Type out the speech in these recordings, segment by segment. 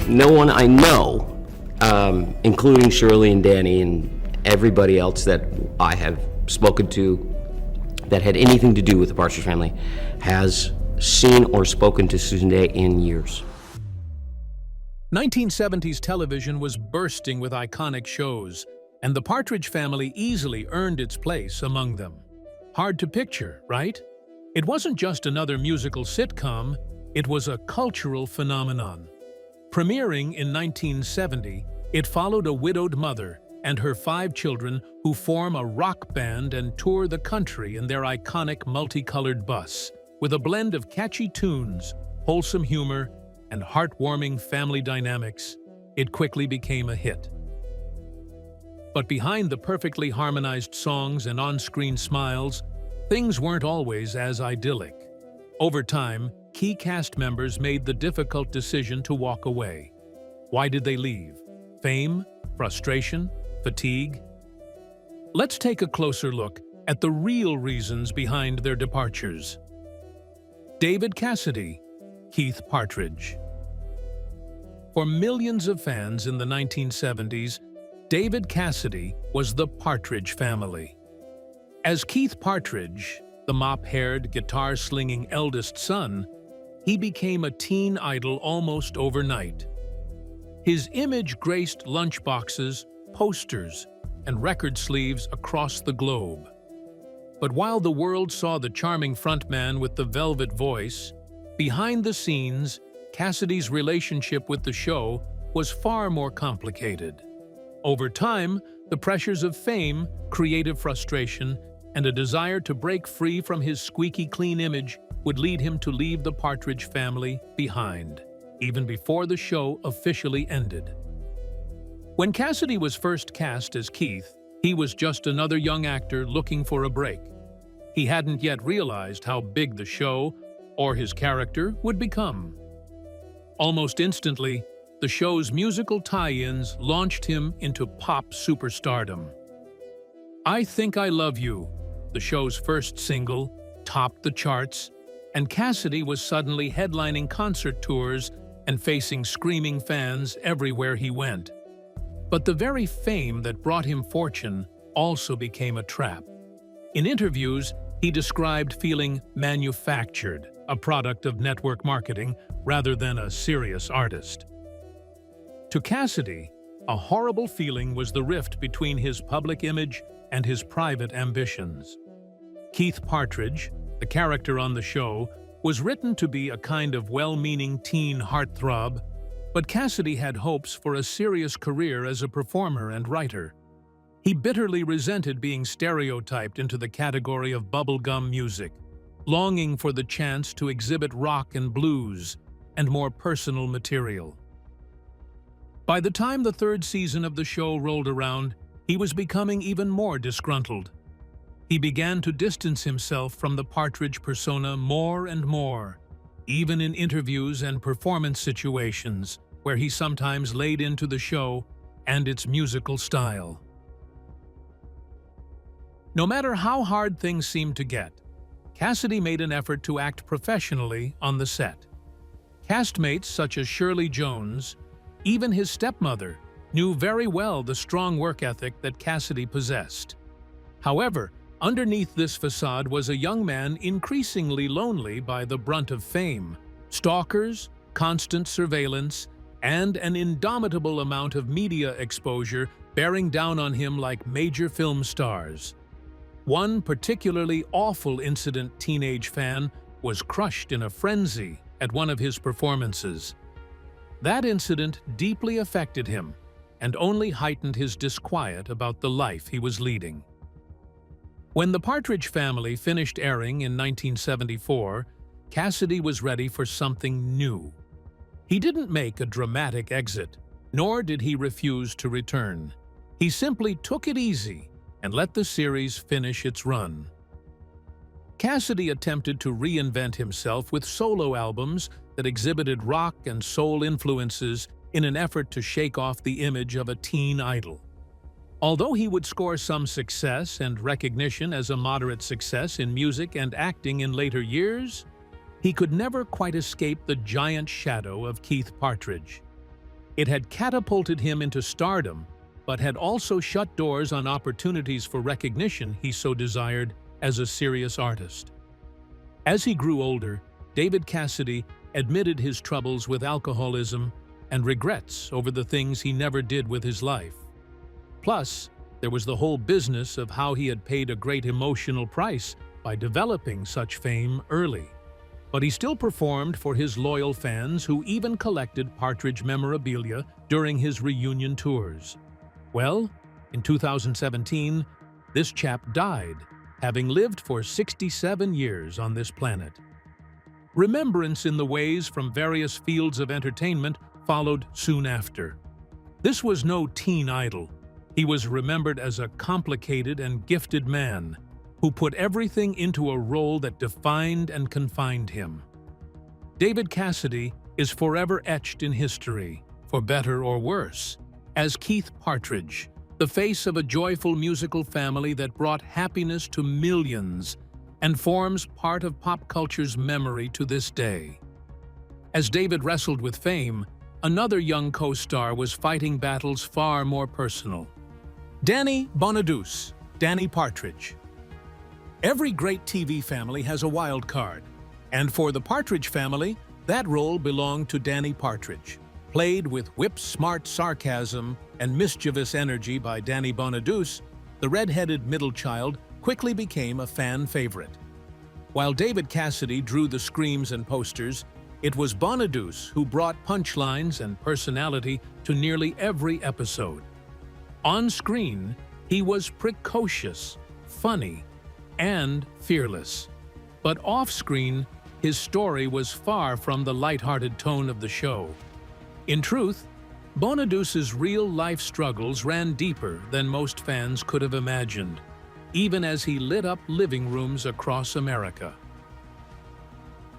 No one I know, including Shirley and Danny and everybody else that I have spoken to that had anything to do with the Partridge Family, has seen or spoken to Susan Day in years. 1970s television was bursting with iconic shows, and the Partridge Family easily earned its place among them. Hard to picture, right? It wasn't just another musical sitcom, it was a cultural phenomenon. Premiering in 1970, it followed a widowed mother and her 5 children who form a rock band and tour the country in their iconic multicolored bus. With a blend of catchy tunes, wholesome humor, and heartwarming family dynamics, it quickly became a hit. But behind the perfectly harmonized songs and on-screen smiles, things weren't always as idyllic. Over time, key cast members made the difficult decision to walk away. Why did they leave? Fame? Frustration? Fatigue? Let's take a closer look at the real reasons behind their departures. David Cassidy, Keith Partridge. For millions of fans in the 1970s, David Cassidy was the Partridge Family. As Keith Partridge, the mop-haired, guitar-slinging eldest son, he became a teen idol almost overnight. His image graced lunchboxes, posters, and record sleeves across the globe. But while the world saw the charming frontman with the velvet voice, behind the scenes, Cassidy's relationship with the show was far more complicated. Over time, the pressures of fame, creative frustration, and a desire to break free from his squeaky clean image would lead him to leave the Partridge Family behind, even before the show officially ended. When Cassidy was first cast as Keith, he was just another young actor looking for a break. He hadn't yet realized how big the show, or his character, would become. Almost instantly, the show's musical tie-ins launched him into pop superstardom. I Think I Love You, the show's first single, topped the charts, and Cassidy was suddenly headlining concert tours and facing screaming fans everywhere he went. But the very fame that brought him fortune also became a trap. In interviews, he described feeling manufactured, a product of network marketing rather than a serious artist. To Cassidy, a horrible feeling was the rift between his public image and his private ambitions. Keith Partridge, the character on the show, was written to be a kind of well-meaning teen heartthrob, but Cassidy had hopes for a serious career as a performer and writer. He bitterly resented being stereotyped into the category of bubblegum music, longing for the chance to exhibit rock and blues and more personal material. By the time the 3rd season of the show rolled around, he was becoming even more disgruntled. He began to distance himself from the Partridge persona more and more, even in interviews and performance situations where he sometimes laid into the show and its musical style. No matter how hard things seemed to get, Cassidy made an effort to act professionally on the set. Castmates such as Shirley Jones, even his stepmother, knew very well the strong work ethic that Cassidy possessed. However, underneath this facade was a young man increasingly lonely by the brunt of fame, stalkers, constant surveillance, and an indomitable amount of media exposure bearing down on him like major film stars. One particularly awful incident teenage fan was crushed in a frenzy at one of his performances. That incident deeply affected him and only heightened his disquiet about the life he was leading. When the Partridge Family finished airing in 1974, Cassidy was ready for something new. He didn't make a dramatic exit, nor did he refuse to return. He simply took it easy and let the series finish its run. Cassidy attempted to reinvent himself with solo albums that exhibited rock and soul influences in an effort to shake off the image of a teen idol. Although he would score some success and recognition as a moderate success in music and acting in later years, he could never quite escape the giant shadow of Keith Partridge. It had catapulted him into stardom, but had also shut doors on opportunities for recognition he so desired as a serious artist. As he grew older, David Cassidy admitted his troubles with alcoholism and regrets over the things he never did with his life. Plus, there was the whole business of how he had paid a great emotional price by developing such fame early. But he still performed for his loyal fans who even collected Partridge memorabilia during his reunion tours. Well, in 2017, this chap died, having lived for 67 years on this planet. Remembrance in the ways from various fields of entertainment followed soon after. This was no teen idol. He was remembered as a complicated and gifted man who put everything into a role that defined and confined him. David Cassidy is forever etched in history, for better or worse, as Keith Partridge, the face of a joyful musical family that brought happiness to millions and forms part of pop culture's memory to this day. As David wrestled with fame, another young co-star was fighting battles far more personal. Danny Bonaduce, Danny Partridge. Every great TV family has a wild card, and for the Partridge family, that role belonged to Danny Partridge. Played with whip-smart sarcasm and mischievous energy by Danny Bonaduce, the red-headed middle child quickly became a fan favorite. While David Cassidy drew the screams and posters, it was Bonaduce who brought punchlines and personality to nearly every episode. On screen, he was precocious, funny, and fearless. But off-screen, his story was far from the lighthearted tone of the show. In truth, Bonaduce's real-life struggles ran deeper than most fans could have imagined, even as he lit up living rooms across America.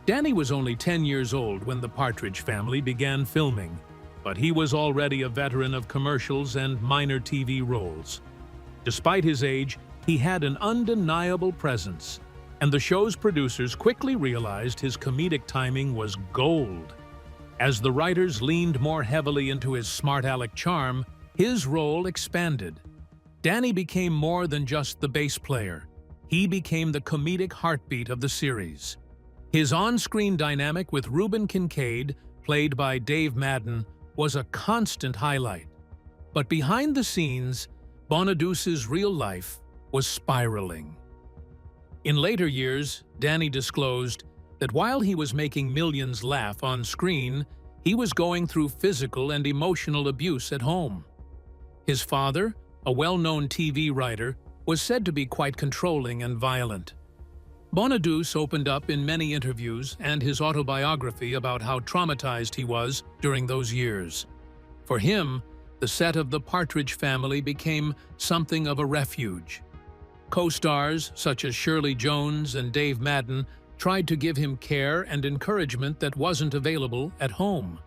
Danny was only 10 years old when the Partridge Family began filming, but he was already a veteran of commercials and minor TV roles. Despite his age, he had an undeniable presence, and the show's producers quickly realized his comedic timing was gold. As the writers leaned more heavily into his smart-aleck charm, his role expanded. Danny became more than just the bass player. He became the comedic heartbeat of the series. His on-screen dynamic with Reuben Kincaid, played by Dave Madden, was a constant highlight. But behind the scenes, Bonaduce's real life was spiraling. In later years, Danny disclosed that while he was making millions laugh on screen, he was going through physical and emotional abuse at home. His father, a well-known TV writer, was said to be quite controlling and violent. Bonaduce opened up in many interviews and his autobiography about how traumatized he was during those years. For him, the set of the Partridge Family became something of a refuge. Co-stars such as Shirley Jones and Dave Madden tried to give him care and encouragement that wasn't available at home.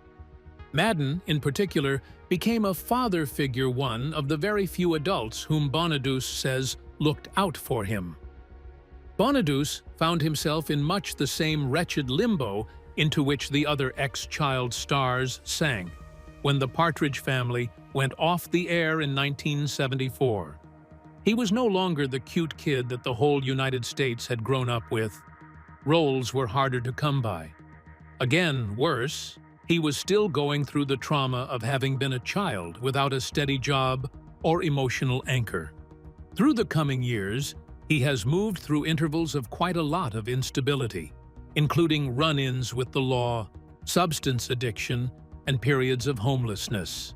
Madden, in particular, became a father figure, one of the very few adults whom Bonaduce says looked out for him. Bonaduce found himself in much the same wretched limbo into which the other ex-child stars sank when the Partridge Family went off the air in 1974. He was no longer the cute kid that the whole United States had grown up with. Roles were harder to come by. Again, worse, he was still going through the trauma of having been a child without a steady job or emotional anchor. Through the coming years, he has moved through intervals of quite a lot of instability, including run-ins with the law, substance addiction, and periods of homelessness.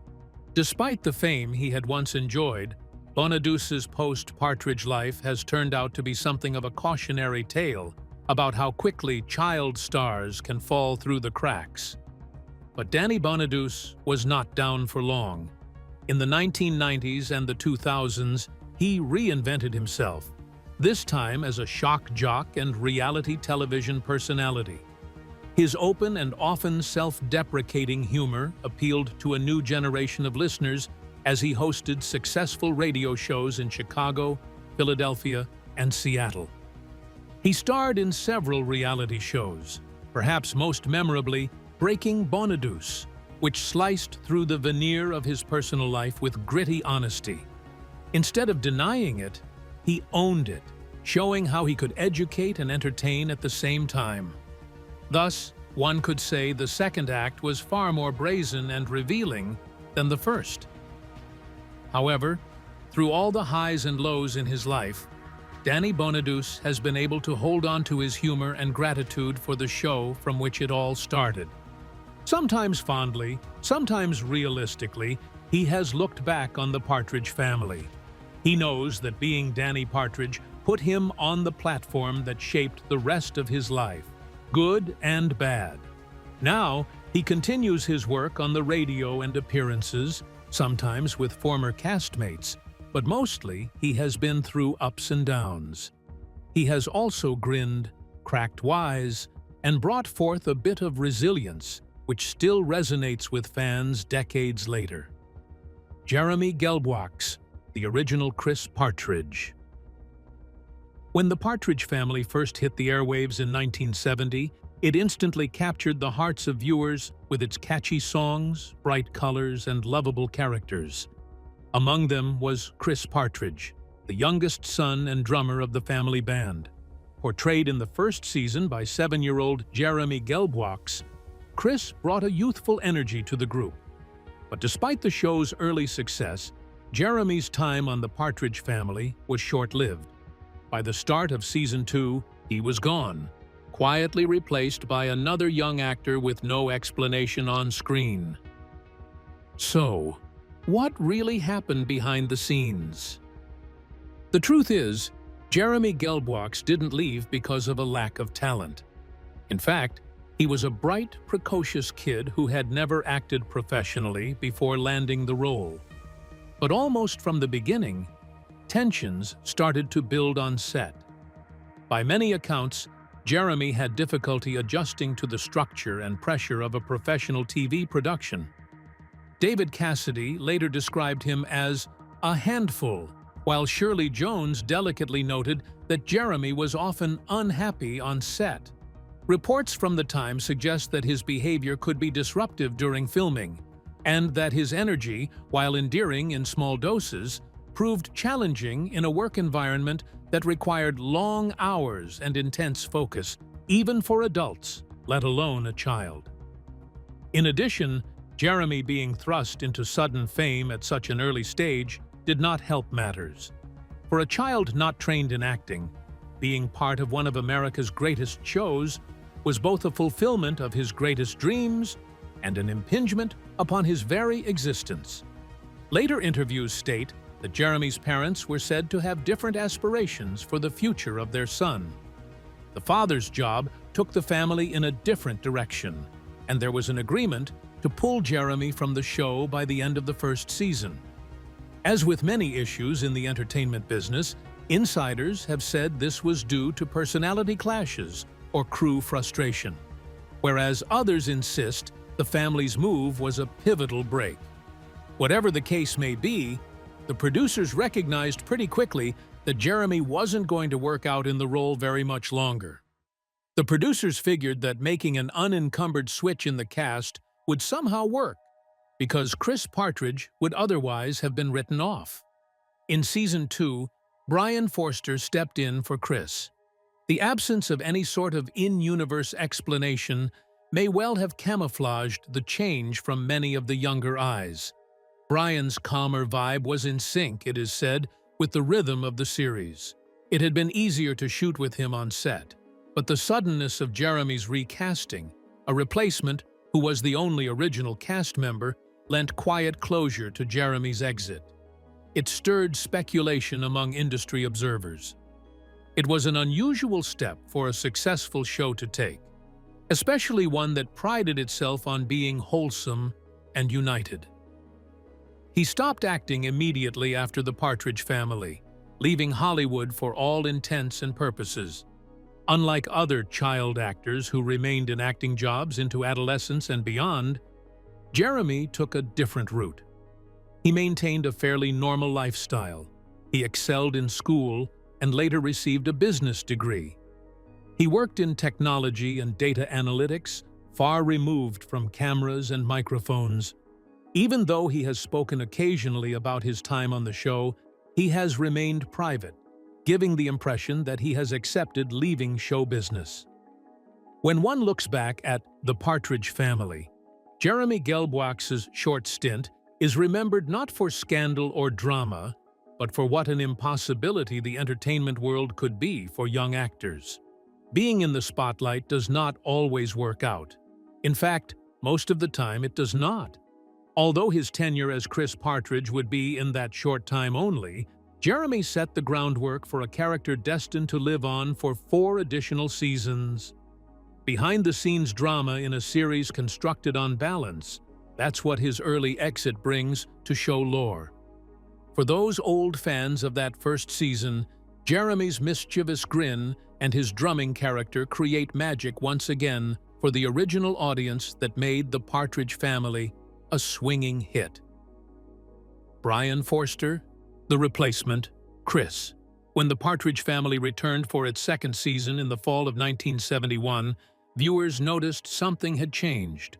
Despite the fame he had once enjoyed, Bonaduce's post-Partridge life has turned out to be something of a cautionary tale about how quickly child stars can fall through the cracks. But Danny Bonaduce was not down for long. In the 1990s and the 2000s, he reinvented himself, this time as a shock jock and reality television personality. His open and often self-deprecating humor appealed to a new generation of listeners as he hosted successful radio shows in Chicago, Philadelphia, and Seattle. He starred in several reality shows, perhaps most memorably Breaking Bonaduce, which sliced through the veneer of his personal life with gritty honesty. Instead of denying it, he owned it, showing how he could educate and entertain at the same time. Thus, one could say the second act was far more brazen and revealing than the first. However, through all the highs and lows in his life, Danny Bonaduce has been able to hold on to his humor and gratitude for the show from which it all started. Sometimes fondly, sometimes realistically, he has looked back on the Partridge Family. He knows that being Danny Partridge put him on the platform that shaped the rest of his life, good and bad. Now, he continues his work on the radio and appearances, sometimes with former castmates, but mostly he has been through ups and downs. He has also grinned, cracked wise, and brought forth a bit of resilience, which still resonates with fans decades later. Jeremy Gelbwaks, the original Chris Partridge. When the Partridge Family first hit the airwaves in 1970, it instantly captured the hearts of viewers with its catchy songs, bright colors, and lovable characters. Among them was Chris Partridge, the youngest son and drummer of the family band. Portrayed in the first season by 7-year-old Jeremy Gelbwaks, Chris brought a youthful energy to the group. But despite the show's early success, Jeremy's time on the Partridge Family was short-lived. By the start of Season 2, he was gone, quietly replaced by another young actor with no explanation on screen. So, what really happened behind the scenes? The truth is, Jeremy Gelbwaks didn't leave because of a lack of talent. In fact, he was a bright, precocious kid who had never acted professionally before landing the role. But almost from the beginning, tensions started to build on set. By many accounts, Jeremy had difficulty adjusting to the structure and pressure of a professional TV production. David Cassidy later described him as a handful, while Shirley Jones delicately noted that Jeremy was often unhappy on set. Reports from the time suggest that his behavior could be disruptive during filming, and that his energy, while endearing in small doses, proved challenging in a work environment that required long hours and intense focus, even for adults, let alone a child. In addition, Jeremy being thrust into sudden fame at such an early stage did not help matters. For a child not trained in acting, being part of one of America's greatest shows was both a fulfillment of his greatest dreams and an impingement upon his very existence. Later interviews state that Jeremy's parents were said to have different aspirations for the future of their son. The father's job took the family in a different direction, and there was an agreement to pull Jeremy from the show by the end of the first season. As with many issues in the entertainment business, insiders have said this was due to personality clashes or crew frustration, whereas others insist the family's move was a pivotal break. Whatever the case may be, the producers recognized pretty quickly that Jeremy wasn't going to work out in the role very much longer. The producers figured that making an unencumbered switch in the cast would somehow work, because Chris Partridge would otherwise have been written off. In Season 2, Brian Forster stepped in for Chris. The absence of any sort of in-universe explanation may well have camouflaged the change from many of the younger eyes. Brian's calmer vibe was in sync, it is said, with the rhythm of the series. It had been easier to shoot with him on set, but the suddenness of Jeremy's recasting, a replacement who was the only original cast member, lent quiet closure to Jeremy's exit. It stirred speculation among industry observers. It was an unusual step for a successful show to take, especially one that prided itself on being wholesome and united. He stopped acting immediately after the Partridge Family, leaving Hollywood for all intents and purposes. Unlike other child actors who remained in acting jobs into adolescence and beyond, Jeremy took a different route. He maintained a fairly normal lifestyle. He excelled in school and later received a business degree. He worked in technology and data analytics, far removed from cameras and microphones. Even though he has spoken occasionally about his time on the show, he has remained private, giving the impression that he has accepted leaving show business. When one looks back at The Partridge Family, Jeremy Gelbwaks' short stint is remembered not for scandal or drama, but for what an impossibility the entertainment world could be for young actors. Being in the spotlight does not always work out. In fact, most of the time it does not. Although his tenure as Chris Partridge would be in that short time only, Jeremy set the groundwork for a character destined to live on for 4 additional seasons. Behind-the-scenes drama in a series constructed on balance, that's what his early exit brings to show lore. For those old fans of that first season, Jeremy's mischievous grin and his drumming character create magic once again for the original audience that made The Partridge Family a swinging hit. Brian Forster, the replacement, Chris. When The Partridge Family returned for its second season in the fall of 1971, viewers noticed something had changed.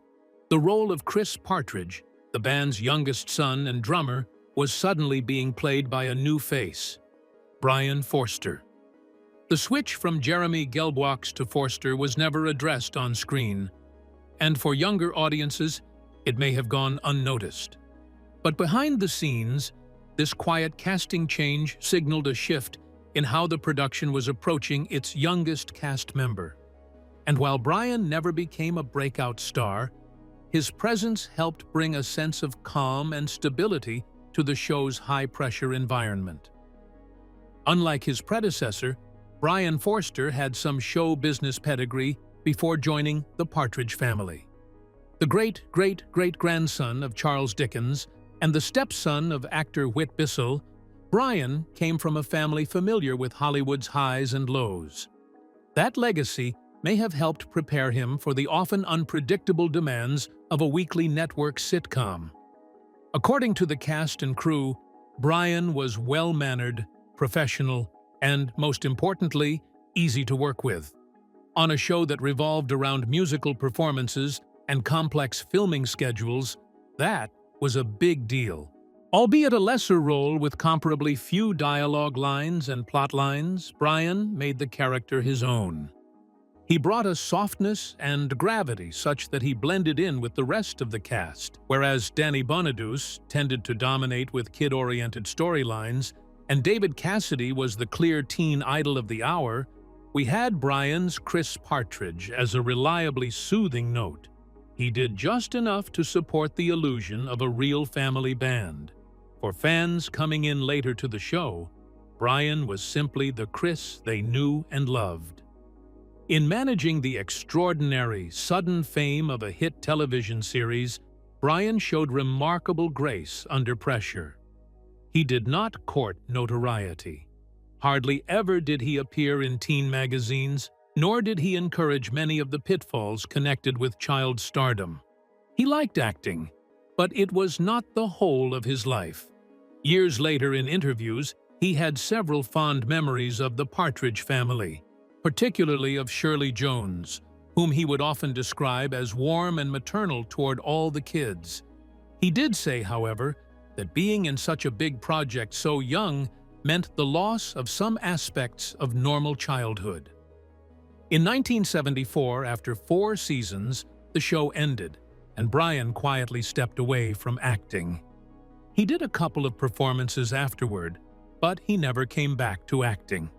The role of Chris Partridge, the band's youngest son and drummer, was suddenly being played by a new face, Brian Forster. The switch from Jeremy Gelbwaks to Forster was never addressed on screen, and for younger audiences, it may have gone unnoticed. But behind the scenes, this quiet casting change signaled a shift in how the production was approaching its youngest cast member. And while Brian never became a breakout star, his presence helped bring a sense of calm and stability to the show's high-pressure environment. Unlike his predecessor, Brian Forster had some show business pedigree before joining The Partridge Family. The great-great-great-grandson of Charles Dickens and the stepson of actor Whit Bissell, Brian came from a family familiar with Hollywood's highs and lows. That legacy may have helped prepare him for the often unpredictable demands of a weekly network sitcom. According to the cast and crew, Brian was well-mannered, professional, and, most importantly, easy to work with. On a show that revolved around musical performances and complex filming schedules, that was a big deal. Albeit a lesser role with comparably few dialogue lines and plot lines, Brian made the character his own. He brought a softness and gravity such that he blended in with the rest of the cast. Whereas Danny Bonaduce tended to dominate with kid-oriented storylines, and David Cassidy was the clear teen idol of the hour, we had Brian's Chris Partridge as a reliably soothing note. He did just enough to support the illusion of a real family band. For fans coming in later to the show, Brian was simply the Chris they knew and loved. In managing the extraordinary, sudden fame of a hit television series, Brian showed remarkable grace under pressure. He did not court notoriety. Hardly ever did he appear in teen magazines, nor did he encourage many of the pitfalls connected with child stardom. He liked acting, but it was not the whole of his life. Years later in interviews, he had several fond memories of the Partridge Family, particularly of Shirley Jones, whom he would often describe as warm and maternal toward all the kids. He did say, however, that being in such a big project so young meant the loss of some aspects of normal childhood. In 1974, after 4 seasons, the show ended, and Brian quietly stepped away from acting. He did a couple of performances afterward, but he never came back to acting.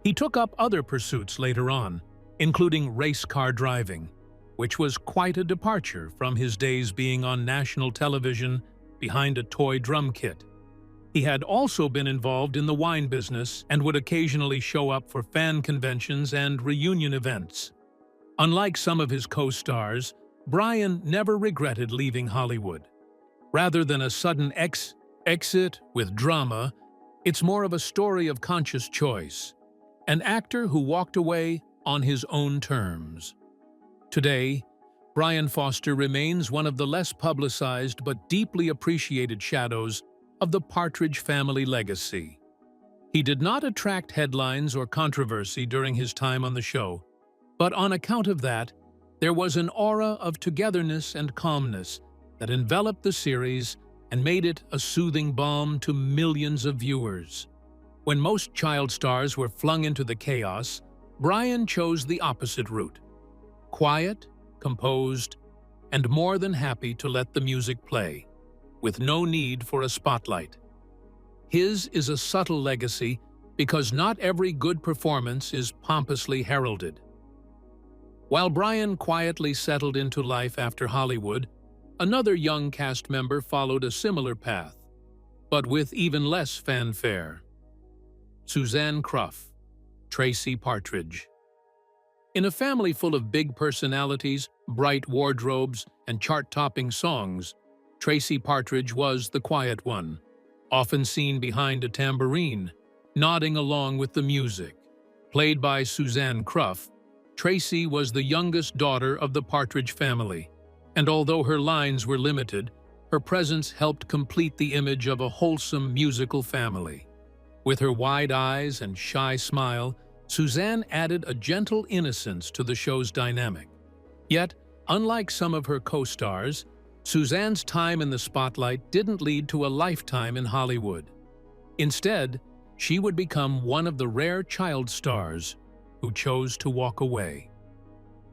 He took up other pursuits later on, including race car driving, which was quite a departure from his days being on national television behind a toy drum kit. He had also been involved in the wine business and would occasionally show up for fan conventions and reunion events. Unlike some of his co-stars, Brian never regretted leaving Hollywood. Rather than a sudden exit with drama, it's more of a story of conscious choice. An actor who walked away on his own terms. Today, Brian Forster remains one of the less publicized but deeply appreciated shadows of the Partridge Family legacy. He did not attract headlines or controversy during his time on the show, but on account of that, There was an aura of togetherness and calmness that enveloped the series and made it a soothing balm to millions of viewers. When most child stars were flung into the chaos, Brian chose the opposite route. Quiet, composed, and more than happy to let the music play, with no need for a spotlight. His is a subtle legacy because not every good performance is pompously heralded. While Brian quietly settled into life after Hollywood, another young cast member followed a similar path, but with even less fanfare. Suzanne Crough, Tracy Partridge. In a family full of big personalities, bright wardrobes, and chart-topping songs, Tracy Partridge was the quiet one, often seen behind a tambourine, nodding along with the music. Played by Suzanne Crough, Tracy was the youngest daughter of the Partridge family, and although her lines were limited, her presence helped complete the image of a wholesome musical family. With her wide eyes and shy smile, Suzanne added a gentle innocence to the show's dynamic. Yet, unlike some of her co-stars, Suzanne's time in the spotlight didn't lead to a lifetime in Hollywood. Instead, she would become one of the rare child stars who chose to walk away.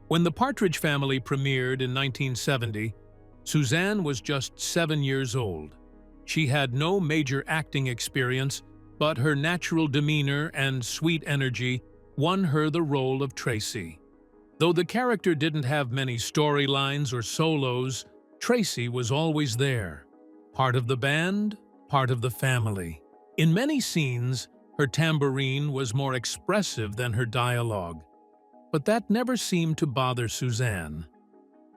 When The Partridge Family premiered in 1970, Suzanne was just 7 years old. She had no major acting experience, but her natural demeanor and sweet energy won her the role of Tracy. Though the character didn't have many storylines or solos, Tracy was always there, part of the band, part of the family. In many scenes, her tambourine was more expressive than her dialogue, but that never seemed to bother Suzanne.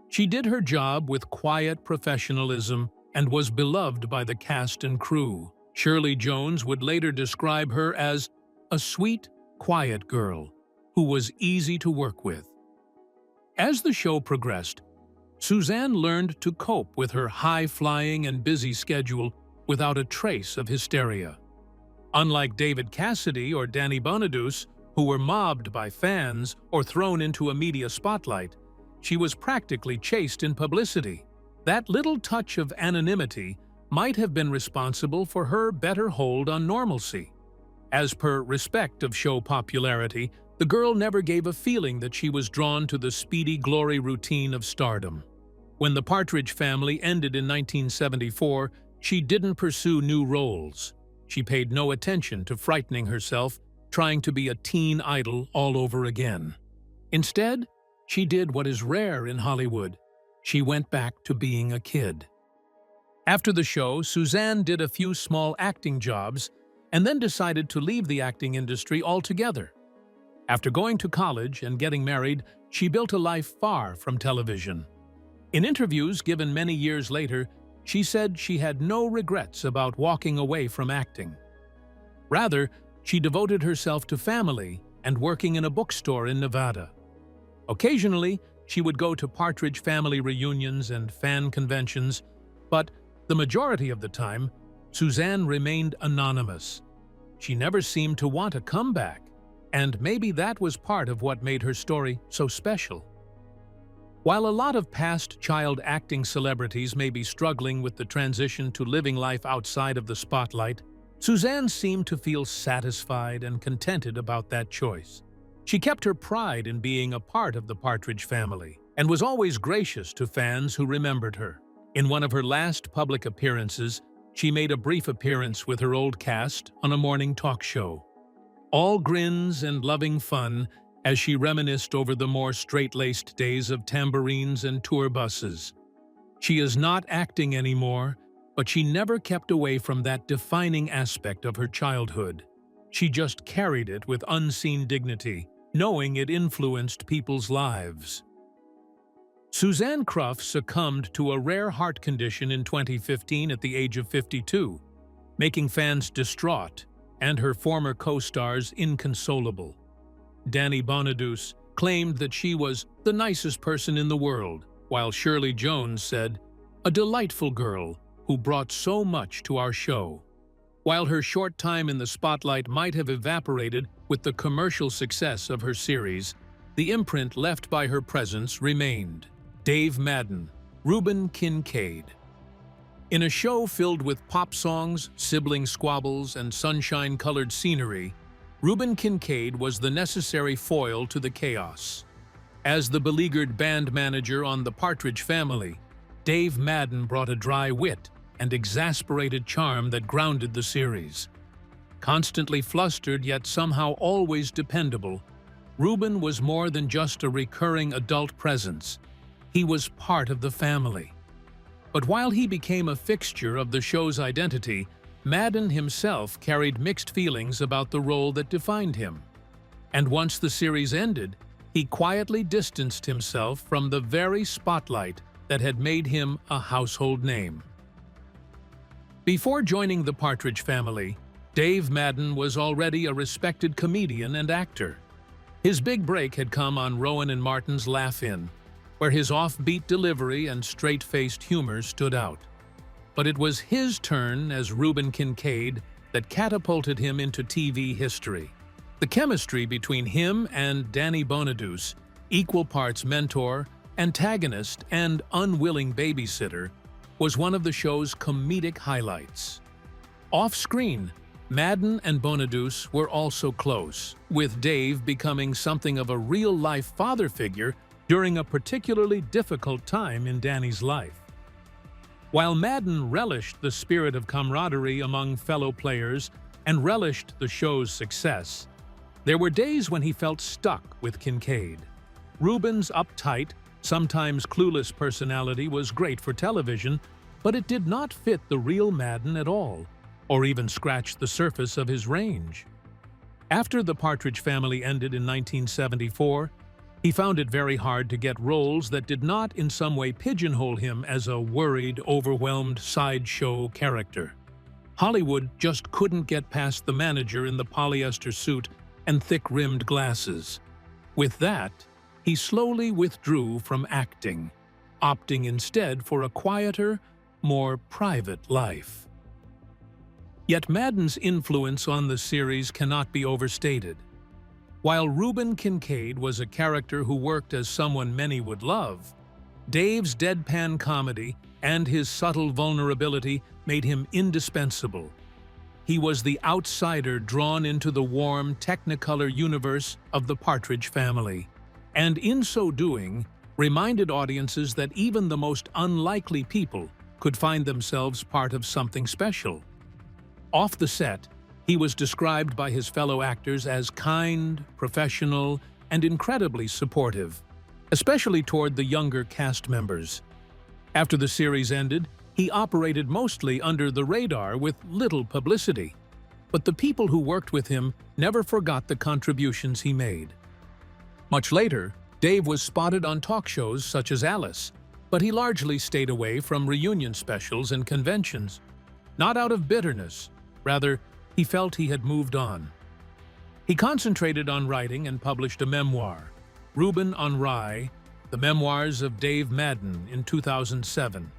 She did her job with quiet professionalism and was beloved by the cast and crew. Shirley Jones would later describe her as a sweet, quiet girl who was easy to work with. As the show progressed, Suzanne learned to cope with her high-flying and busy schedule without a trace of hysteria. Unlike David Cassidy or Danny Bonaduce, who were mobbed by fans or thrown into a media spotlight, she was practically chased in publicity. That little touch of anonymity might have been responsible for her better hold on normalcy. As per respect of show popularity, the girl never gave a feeling that she was drawn to the speedy glory routine of stardom. When The Partridge Family ended in 1974, she didn't pursue new roles. She paid no attention to frightening herself, trying to be a teen idol all over again. Instead, she did what is rare in Hollywood. She went back to being a kid. After the show, Suzanne did a few small acting jobs and then decided to leave the acting industry altogether. After going to college and getting married, she built a life far from television. In interviews given many years later, she said she had no regrets about walking away from acting. Rather, she devoted herself to family and working in a bookstore in Nevada. Occasionally, she would go to Partridge Family reunions and fan conventions, but the majority of the time, Suzanne remained anonymous. She never seemed to want a comeback, and maybe that was part of what made her story so special. While a lot of past child acting celebrities may be struggling with the transition to living life outside of the spotlight, Suzanne seemed to feel satisfied and contented about that choice. She kept her pride in being a part of the Partridge Family and was always gracious to fans who remembered her. In one of her last public appearances, she made a brief appearance with her old cast on a morning talk show. All grins and loving fun as she reminisced over the more straight-laced days of tambourines and tour buses. She is not acting anymore, but she never kept away from that defining aspect of her childhood. She just carried it with unseen dignity, knowing it influenced people's lives. Suzanne Crough succumbed to a rare heart condition in 2015 at the age of 52, making fans distraught and her former co-stars inconsolable. Danny Bonaduce claimed that she was the nicest person in the world, while Shirley Jones said, "A delightful girl who brought so much to our show." While her short time in the spotlight might have evaporated with the commercial success of her series, the imprint left by her presence remained. Dave Madden, Reuben Kincaid. In a show filled with pop songs, sibling squabbles, and sunshine-colored scenery, Reuben Kincaid was the necessary foil to the chaos. As the beleaguered band manager on the Partridge Family, Dave Madden brought a dry wit and exasperated charm that grounded the series. Constantly flustered yet somehow always dependable, Reuben was more than just a recurring adult presence. He was part of the family. But while he became a fixture of the show's identity, Madden himself carried mixed feelings about the role that defined him. And once the series ended, he quietly distanced himself from the very spotlight that had made him a household name. Before joining the Partridge Family, Dave Madden was already a respected comedian and actor. His big break had come on Rowan and Martin's Laugh-In, where his offbeat delivery and straight-faced humor stood out. But it was his turn as Reuben Kincaid that catapulted him into TV history. The chemistry between him and Danny Bonaduce, equal parts mentor, antagonist, and unwilling babysitter, was one of the show's comedic highlights. Off-screen, Madden and Bonaduce were also close, with Dave becoming something of a real-life father figure during a particularly difficult time in Danny's life. While Madden relished the spirit of camaraderie among fellow players and relished the show's success, there were days when he felt stuck with Kincaid. Reuben's uptight, sometimes clueless personality was great for television, but it did not fit the real Madden at all, or even scratch the surface of his range. After the Partridge Family ended in 1974, he found it very hard to get roles that did not in some way pigeonhole him as a worried, overwhelmed sideshow character. Hollywood just couldn't get past the manager in the polyester suit and thick-rimmed glasses. With that, he slowly withdrew from acting, opting instead for a quieter, more private life. Yet Madden's influence on the series cannot be overstated. While Reuben Kincaid was a character who worked as someone many would love, Dave's deadpan comedy and his subtle vulnerability made him indispensable. He was the outsider drawn into the warm, technicolor universe of the Partridge Family, and in so doing, reminded audiences that even the most unlikely people could find themselves part of something special. Off the set, he was described by his fellow actors as kind, professional, and incredibly supportive, especially toward the younger cast members. After the series ended, he operated mostly under the radar with little publicity, but the people who worked with him never forgot the contributions he made. Much later, Dave was spotted on talk shows such as Alice, but he largely stayed away from reunion specials and conventions. Not out of bitterness, rather, he felt he had moved on. He concentrated on writing and published a memoir, Reuben on Rye, The Memoirs of Dave Madden, in 2007.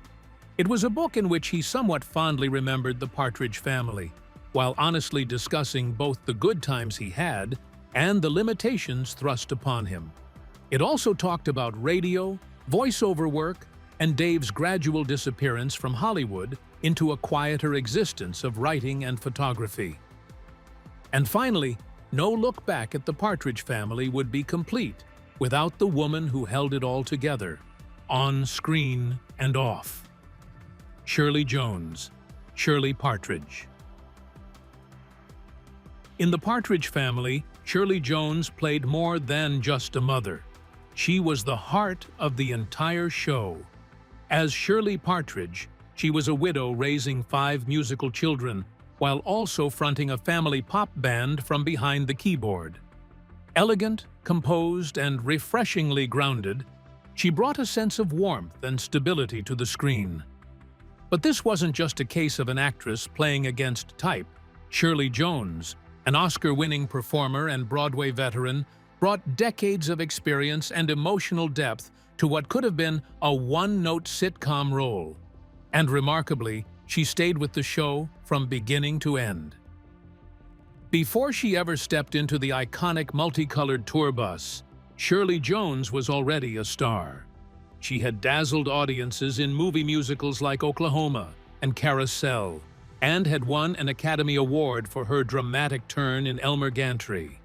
It was a book in which he somewhat fondly remembered the Partridge Family, while honestly discussing both the good times he had and the limitations thrust upon him. It also talked about radio, voiceover work, and Dave's gradual disappearance from Hollywood into a quieter existence of writing and photography. And finally, no look back at the Partridge Family would be complete without the woman who held it all together, on screen and off. Shirley Jones, Shirley Partridge. In the Partridge Family, Shirley Jones played more than just a mother. She was the heart of the entire show. As Shirley Partridge, she was a widow raising 5 musical children, while also fronting a family pop band from behind the keyboard. Elegant, composed, and refreshingly grounded, she brought a sense of warmth and stability to the screen. But this wasn't just a case of an actress playing against type. Shirley Jones, an Oscar-winning performer and Broadway veteran, brought decades of experience and emotional depth to what could have been a one-note sitcom role. And remarkably, she stayed with the show from beginning to end. Before she ever stepped into the iconic multicolored tour bus, Shirley Jones was already a star. She had dazzled audiences in movie musicals like Oklahoma and Carousel, and had won an Academy Award for her dramatic turn in Elmer Gantry.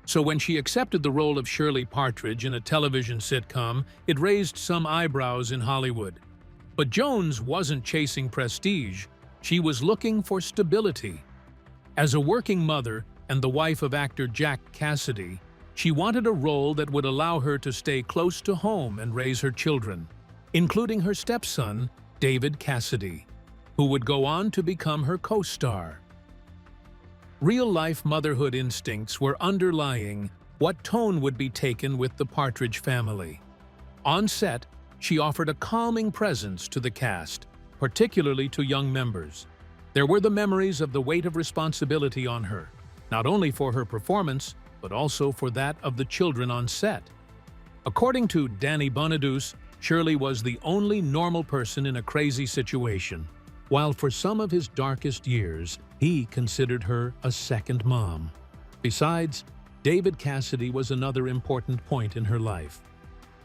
So when she accepted the role of Shirley Partridge in a television sitcom, it raised some eyebrows in Hollywood. But Jones wasn't chasing prestige, she was looking for stability. As a working mother and the wife of actor Cassidy, she wanted a role that would allow her to stay close to home and raise her children, including her stepson, Cassidy, who would go on to become her co-star. Real-life motherhood instincts were underlying what tone would be taken with the Partridge Family. On set, she offered a calming presence to the cast, particularly to young members. There were the memories of the weight of responsibility on her, not only for her performance, but also for that of the children on set. According to Bonaduce, Shirley was the only normal person in a crazy situation, while for some of his darkest years, he considered her a second mom. Besides, Cassidy was another important point in her life.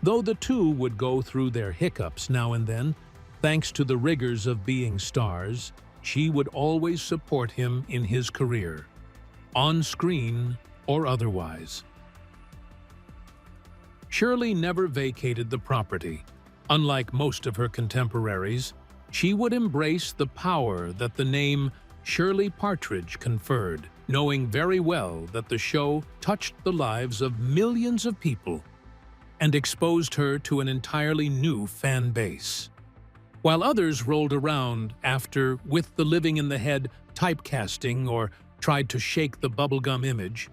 Though the two would go through their hiccups now and then, thanks to the rigors of being stars, she would always support him in his career, on screen or otherwise. Shirley never vacated the property. Unlike most of her contemporaries, she would embrace the power that the name Shirley Partridge conferred, knowing very well that the show touched the lives of millions of people and exposed her to an entirely new fan base. While others rolled around after with the living in the head typecasting or tried to shake the bubblegum image,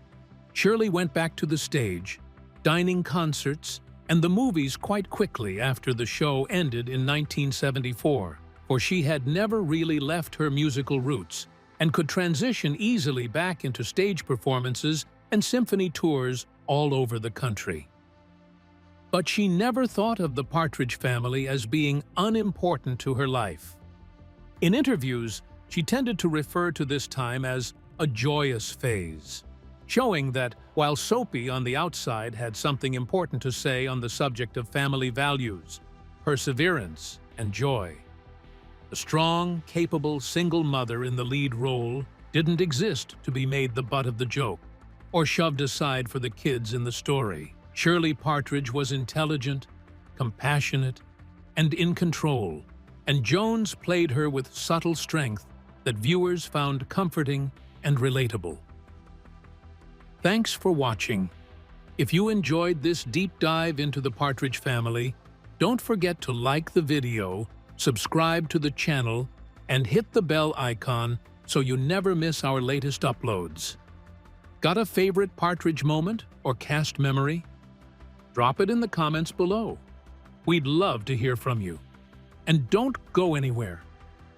Shirley went back to the stage, dining concerts, and the movies quite quickly after the show ended in 1974, for she had never really left her musical roots and could transition easily back into stage performances and symphony tours all over the country. But she never thought of the Partridge Family as being unimportant to her life. In interviews, she tended to refer to this time as a joyous phase, showing that while Soapy on the outside had something important to say on the subject of family values, perseverance, and joy, the strong, capable single mother in the lead role didn't exist to be made the butt of the joke or shoved aside for the kids in the story. Shirley Partridge was intelligent, compassionate, and in control, and Jones played her with subtle strength that viewers found comforting and relatable. Thanks for watching. If you enjoyed this deep dive into the Partridge Family, don't forget to like the video, subscribe to the channel, and hit the bell icon so you never miss our latest uploads. Got a favorite Partridge moment or cast memory? Drop it in the comments below. We'd love to hear from you. And don't go anywhere.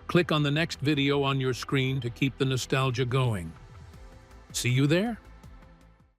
Click on the next video on your screen to keep the nostalgia going. See you there?